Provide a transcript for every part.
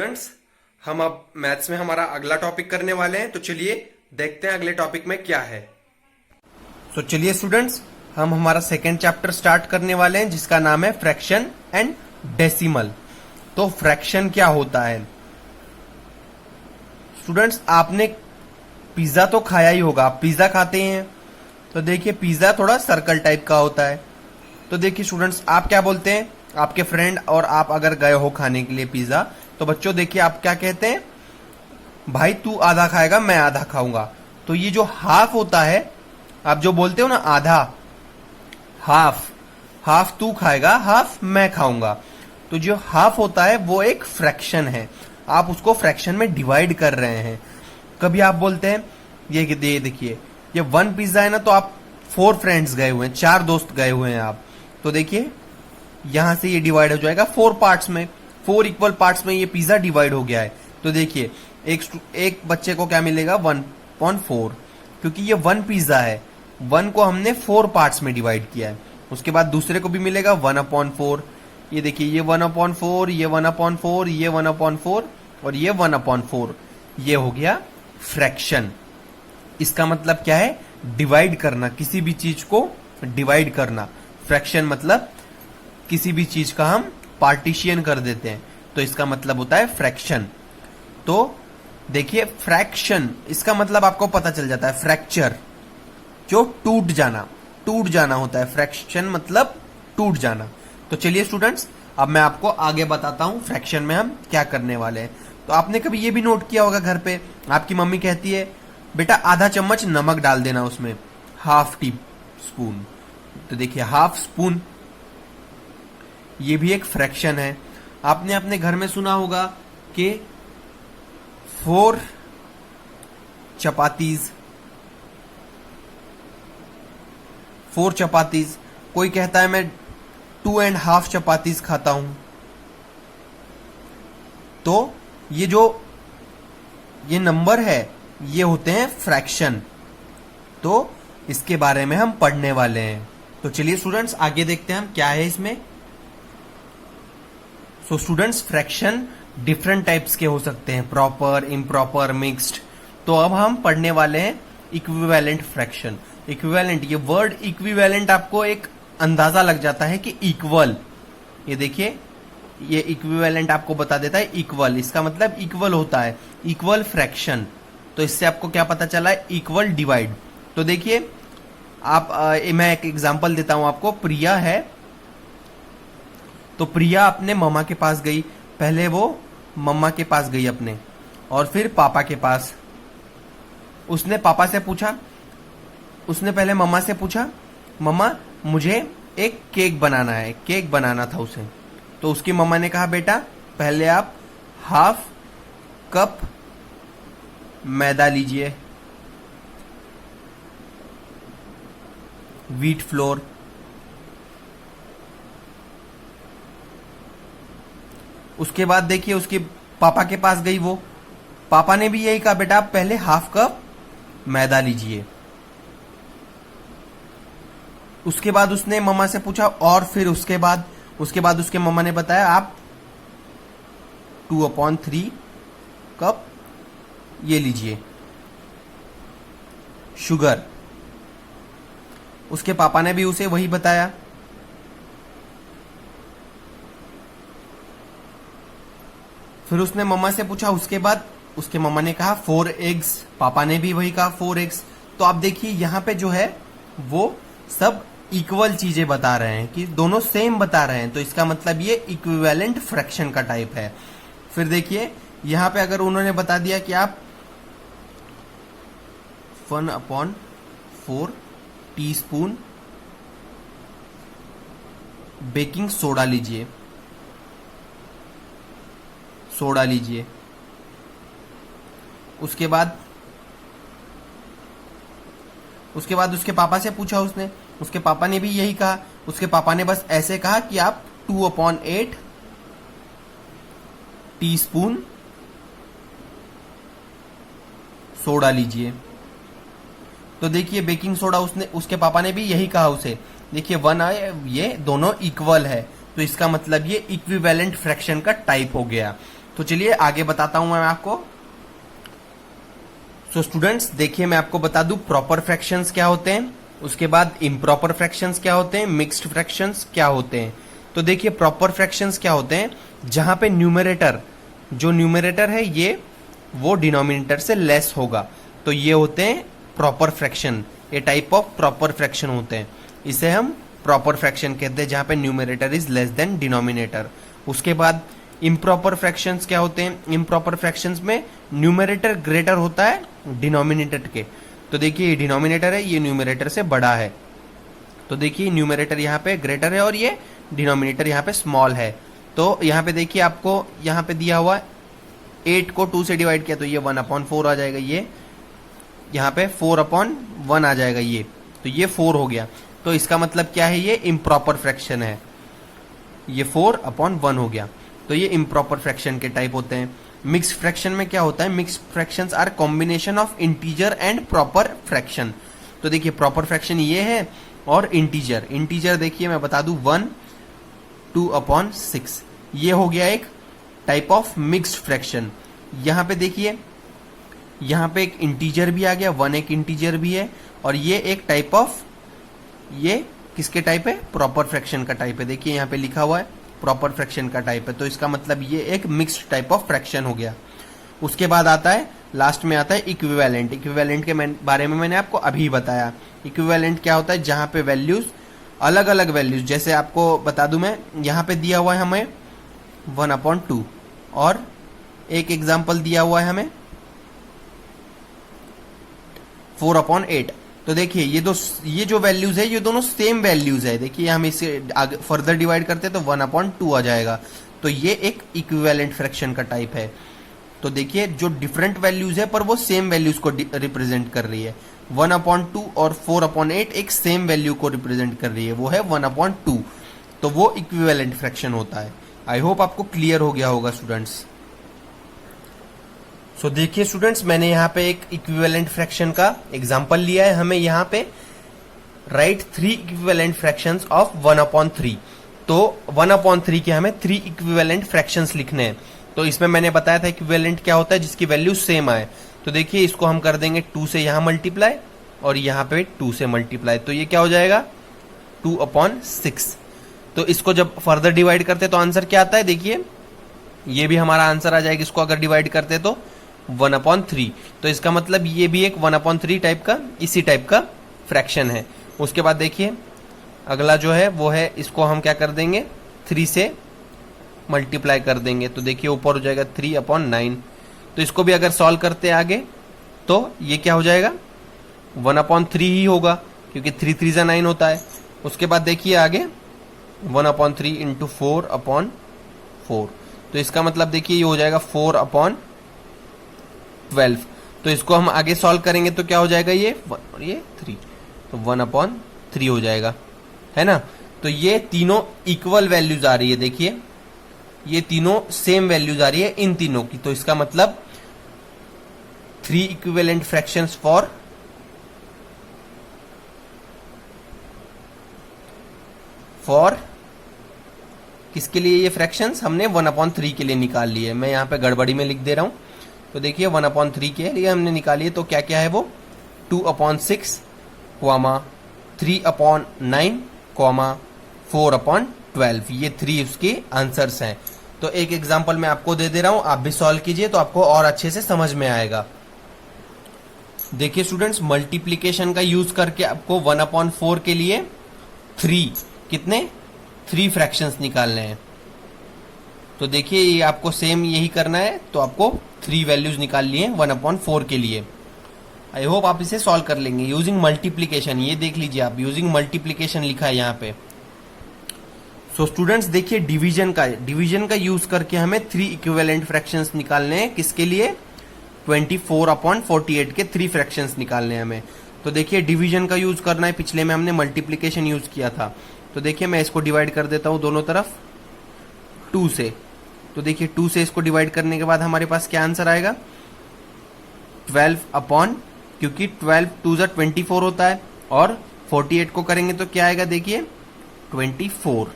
Students, हम अब maths में हमारा अगला टॉपिक करने वाले हैं। तो चलिए देखते हैं अगले टॉपिक में क्या है। तो चलिए स्टूडेंट्स, हम हमारा सेकेंड चैप्टर स्टार्ट करने वाले हैं जिसका नाम है फ्रैक्शन एंड डेसिमल। तो फ्रैक्शन क्या होता है स्टूडेंट्स? आपने पिज्जा तो खाया ही होगा, आप पिज्जा खाते हैं तो देखिए पिज्जा थोड़ा सर्कल टाइप का होता है। तो देखिए स्टूडेंट्स, आप क्या बोलते हैं, आपके फ्रेंड और आप अगर गए हो खाने के लिए पिज्जा, तो बच्चों देखिए आप क्या कहते हैं, भाई तू आधा खाएगा मैं आधा खाऊंगा। तो ये जो हाफ होता है, आप जो बोलते हो ना आधा, हाफ तू खाएगा हाफ मैं खाऊंगा, तो जो हाफ होता है वो एक फ्रैक्शन है। आप उसको फ्रैक्शन में डिवाइड कर रहे हैं। कभी आप बोलते हैं ये देखिए ये 1 पिज्जा है ना, तो आप 4 फ्रेंड्स गए हुए हैं, 4 दोस्त गए हुए हैं आप, तो देखिए यहां से ये डिवाइड हो जाएगा 4 पार्ट्स में, 4 इक्वल पार्ट्स में ये पिज्जा डिवाइड हो गया है। तो देखिए एक बच्चे को क्या मिलेगा 1/4, क्योंकि ये 1 पिज्जा है, 1 को हमने 4 पार्ट्स में डिवाइड किया है। उसके बाद दूसरे को भी मिलेगा 1/4। ये देखिए ये 1/4, ये 1/4, ये 1/4 और ये 1/4। ये हो गया फ्रैक्शन। इसका मतलब क्या है, डिवाइड करना, किसी भी चीज को डिवाइड करना। फ्रैक्शन मतलब किसी भी चीज का हम पार्टीशियन कर देते हैं, तो इसका मतलब होता है फ्रैक्शन। तो देखिए फ्रैक्शन, इसका मतलब आपको पता चल जाता है, फ्रैक्चर जो टूट जाना होता है। फ्रैक्शन मतलब टूट जाना। तो चलिए स्टूडेंट्स, अब मैं आपको आगे बताता हूं फ्रैक्शन में हम क्या करने वाले हैं। तो आपने कभी ये भी नोट किया होगा, घर पे आपकी मम्मी कहती है बेटा आधा चम्मच नमक डाल देना उसमें, हाफ टी स्पून। तो देखिए हाफ स्पून, ये भी एक फ्रैक्शन है। आपने अपने घर में सुना होगा कि 4 चपातीज, कोई कहता है मैं 2.5 चपातीज खाता हूं। तो ये नंबर है, ये होते हैं फ्रैक्शन। तो इसके बारे में हम पढ़ने वाले हैं। तो चलिए स्टूडेंट्स आगे देखते हैं हम क्या है इसमें। So students, fraction different types के हो सकते हैं, प्रॉपर, इम्प्रॉपर, मिक्स्ड। तो अब हम पढ़ने वाले हैं इक्विवेलेंट फ्रैक्शन। इक्विवेलेंट, ये वर्ड इक्विवेलेंट आपको एक अंदाजा लग जाता है कि इक्वल। ये देखिए ये इक्विवेलेंट आपको बता देता है इक्वल, इसका मतलब इक्वल होता है, इक्वल फ्रैक्शन। तो इससे आपको क्या पता चला है, इक्वल डिवाइड। तो देखिए मैं एक एग्जांपल देता हूं आपको। प्रिया है, तो प्रिया अपने मम्मा के पास गई, पहले वो मम्मा के पास गई अपने, और फिर पापा के पास। उसने पापा से पूछा, उसने पहले मम्मा से पूछा, मम्मा मुझे एक केक बनाना है, केक बनाना था उसे। तो उसकी मम्मा ने कहा बेटा पहले आप हाफ कप मैदा लीजिए, व्हीट फ्लोर। उसके बाद देखिए उसके पापा के पास गई वो, पापा ने भी यही कहा बेटा आप पहले हाफ कप मैदा लीजिए। उसके बाद उसने मम्मा से पूछा, और फिर उसके बाद उसके मम्मा ने बताया आप 2/3 कप ये लीजिए शुगर। उसके पापा ने भी उसे वही बताया। फिर उसने मम्मा से पूछा, उसके बाद उसके मम्मा ने कहा 4 एग्स, पापा ने भी वही कहा 4 एग्स। तो आप देखिए यहां पे जो है वो सब इक्वल चीजें बता रहे हैं, कि दोनों सेम बता रहे हैं। तो इसका मतलब ये इक्विवेलेंट फ्रैक्शन का टाइप है। फिर देखिए यहां पे अगर उन्होंने बता दिया कि आप 1/4 टीस्पून बेकिंग सोडा लीजिए, उसके बाद उसके पापा से पूछा उसने, उसके पापा ने भी यही कहा। उसके पापा ने बस ऐसे कहा कि आप 2/8 टीस्पून सोडा लीजिए। तो देखिए बेकिंग सोडा उसके पापा ने भी यही कहा उसे। देखिए 1 आए, ये दोनों इक्वल है, तो इसका मतलब ये इक्विवेलेंट फ्रैक्शन का टाइप हो गया। तो चलिए आगे बताता हूं मैं आपको। सो स्टूडेंट्स देखिए, मैं आपको बता दूं प्रॉपर फ्रैक्शंस क्या होते हैं, उसके बाद इम्प्रॉपर फ्रैक्शंस क्या होते हैं, मिक्स्ड फ्रैक्शंस क्या होते हैं। तो देखिए प्रॉपर फ्रैक्शंस क्या होते हैं, जहां पे न्यूमरेटर, जो न्यूमरेटर है ये वो डिनोमिनेटर से लेस होगा, तो ये होते हैं प्रॉपर फ्रैक्शन। ये टाइप ऑफ प्रॉपर फ्रैक्शन होते हैं, इसे हम प्रॉपर फ्रैक्शन कहते हैं, जहां पे numerator is less than denominator. उसके बाद इम्प्रॉपर फ्रैक्शंस क्या होते हैं, इम्प्रॉपर फ्रैक्शंस में न्यूमरेटर ग्रेटर होता है डिनोमिनेटर के। तो देखिए ये डिनोमिनेटर है, ये न्यूमरेटर से बड़ा है, तो देखिए न्यूमरेटर यहाँ पे ग्रेटर है और ये डिनोमिनेटर यहाँ पे स्मॉल है। तो यहाँ पे देखिए आपको यहाँ पे दिया हुआ 8 को 2 से डिवाइड किया तो ये 1/4 आ जाएगा, ये यहाँ पे 4/1 आ जाएगा, ये तो ये 4 हो गया। तो इसका मतलब क्या है, ये इम्प्रॉपर फ्रैक्शन है, ये 4/1 हो गया। तो ये इम्प्रॉपर फ्रैक्शन के टाइप होते हैं। मिक्स्ड फ्रैक्शन में क्या होता है, mixed fractions are combination of integer and proper fraction. तो देखिए प्रॉपर फ्रैक्शन ये है और इंटीजर, इंटीजर देखिए मैं बता दूं 1 2/6, ये हो गया एक टाइप ऑफ मिक्स्ड फ्रैक्शन। यहां पे देखिए यहां पे एक इंटीजर भी आ गया, 1 एक इंटीजर भी है, और ये एक टाइप ऑफ, ये किसके टाइप है, प्रॉपर फ्रैक्शन का टाइप है। देखिए यहाँ पे लिखा हुआ है प्रॉपर फ्रैक्शन का टाइप है, तो इसका मतलब ये एक मिक्स्ड टाइप ऑफ फ्रैक्शन हो गया। उसके बाद आता है, लास्ट में आता है इक्विवेलेंट। इक्विवेलेंट के बारे में मैंने आपको अभी बताया। इक्विवेलेंट क्या होता है, जहां पे वैल्यूज अलग अलग वैल्यूज, जैसे आपको बता दूं मैं, यहाँ पे दिया हुआ है हमें 1/2 और एक एग्जाम्पल दिया हुआ है हमें 4/8। तो देखिए ये जो वैल्यूज है ये दोनों सेम वैल्यूज है। देखिए हम इसे आगे फर्दर डिवाइड करते हैं तो 1/2 आ जाएगा, तो ये एक इक्विवेलेंट फ्रैक्शन का टाइप है। तो देखिए जो डिफरेंट वैल्यूज है पर वो सेम वैल्यूज को रिप्रेजेंट कर रही है। 1/2 और 4/8 एक सेम वैल्यू को रिप्रेजेंट कर रही है, वो है 1/2, तो वो इक्विवेलेंट फ्रैक्शन होता है। आई होप आपको क्लियर हो गया होगा स्टूडेंट्स। सो देखिए स्टूडेंट्स, मैंने यहाँ पे एक इक्विवेलेंट फ्रैक्शन का एग्जांपल लिया है। हमें यहाँ पे राइट 3 इक्विवेलेंट फ्रैक्शंस ऑफ 1/3। तो 1/3 के हमें 3 इक्विवेलेंट फ्रैक्शंस लिखने हैं। तो इसमें मैंने बताया था इक्विवेलेंट क्या होता है, जिसकी वैल्यू सेम आए। तो देखिए इसको हम कर देंगे 2 से यहाँ मल्टीप्लाई और यहाँ पे 2 से मल्टीप्लाई, तो ये क्या हो जाएगा 2/6। तो इसको जब फर्दर डिवाइड करते तो आंसर क्या आता है, देखिए ये भी हमारा आंसर आ जाएगा। इसको अगर डिवाइड करते तो 1/3, तो इसका मतलब ये भी एक 1/3 टाइप का, इसी टाइप का फ्रैक्शन है। उसके बाद देखिए अगला जो है वो है, इसको हम क्या कर देंगे 3 से मल्टीप्लाई कर देंगे, तो देखिए ऊपर हो जाएगा 3/9। तो इसको भी अगर सॉल्व करते आगे तो ये क्या हो जाएगा 1/3 ही होगा, क्योंकि 3 3 जा 9 होता है। उसके बाद देखिए आगे 1/3 इंटू 4/4, तो इसका मतलब देखिए ये हो जाएगा 4/12। तो इसको हम आगे सॉल्व करेंगे तो क्या हो जाएगा, ये 3, तो 1/3 हो जाएगा, है ना। तो ये तीनों इक्वल वैल्यूज आ रही है, देखिए ये तीनों सेम वैल्यूज आ रही है इन तीनों की। तो इसका मतलब 3 इक्विवेलेंट फ्रैक्शंस फॉर किसके लिए, ये फ्रैक्शंस हमने 1/3 के लिए निकाल लिए। मैं यहाँ पे गड़बड़ी में लिख दे रहा हूं, तो देखिए 1/3 के लिए हमने निकाली है। तो क्या क्या है वो 2/6, 3/9, 4/12, ये 3 उसके आंसर्स हैं। तो एक एग्जांपल मैं आपको दे दे रहा हूं, आप भी सॉल्व कीजिए तो आपको और अच्छे से समझ में आएगा। देखिए स्टूडेंट्स, मल्टीप्लीकेशन का यूज करके आपको 1/4 के लिए 3 फ्रैक्शंस निकालने हैं। तो देखिए ये आपको सेम यही करना है, तो आपको 3 वैल्यूज निकाल लिए 1/4 के लिए। आई होप आप इसे सॉल्व कर लेंगे यूजिंग मल्टीप्लीकेशन। ये देख लीजिए आप, यूजिंग मल्टीप्लीकेशन लिखा है यहाँ पे। सो स्टूडेंट्स देखिए डिवीजन का यूज करके हमें 3 इक्विवेलेंट फ्रैक्शंस निकालने हैं। किसके लिए, 24/48 के 3 फ्रैक्शंस निकालने हैं हमें। तो देखिए डिवीजन का यूज करना है, पिछले में हमने मल्टीप्लीकेशन यूज किया था। तो देखिए मैं इसको डिवाइड कर देता हूं दोनों तरफ 2 से। तो देखिए 2 से इसको डिवाइड करने के बाद हमारे पास क्या आंसर आएगा 12 क्योंकि 12 2 जा 24 होता है, और 48 को करेंगे तो क्या आएगा, देखिए 24।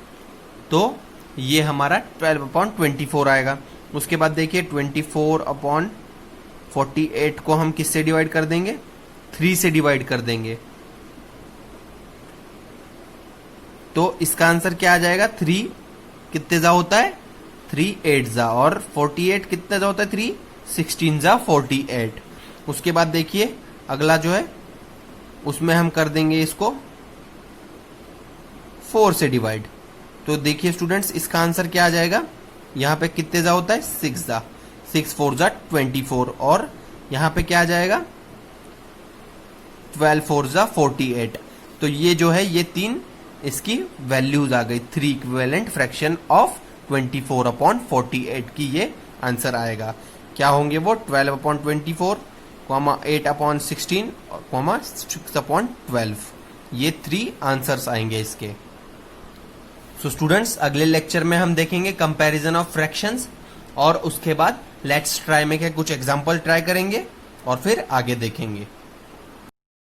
तो ये हमारा 12/24 आएगा। उसके बाद देखिए 24/48 को हम किससे डिवाइड कर देंगे, 3 से डिवाइड कर देंगे। तो इसका आंसर क्या आ जाएगा, 3 कितने जा होता है, 3 8 जा, और 48 कितने जा होता है, 3 16 जा 48। उसके बाद देखिए अगला जो है उसमें हम कर देंगे इसको 4 से डिवाइड। तो देखिए स्टूडेंट्स इसका आंसर क्या आ जाएगा, यहां पे कितने जा होता है, 6 जा, 6 4 जा 24, और यहां पे क्या आ जाएगा 12 4 जा 48। तो ये जो है ये 3 इसकी वैल्यूज आ गई, 3 इक्विवेलेंट फ्रैक्शन ऑफ 24/48 की ये आंसर आएगा। क्या होंगे वो, 12/24, 8/16 और 6/12। ये 3 आंसर्स आएंगे इसके। सो स्टूडेंट्स अगले लेक्चर में हम देखेंगे कंपैरिजन ऑफ फ्रैक्शंस, और उसके बाद लेट्स ट्राई में के कुछ एग्जांपल ट्राई करेंगे और फिर आगे देखेंगे।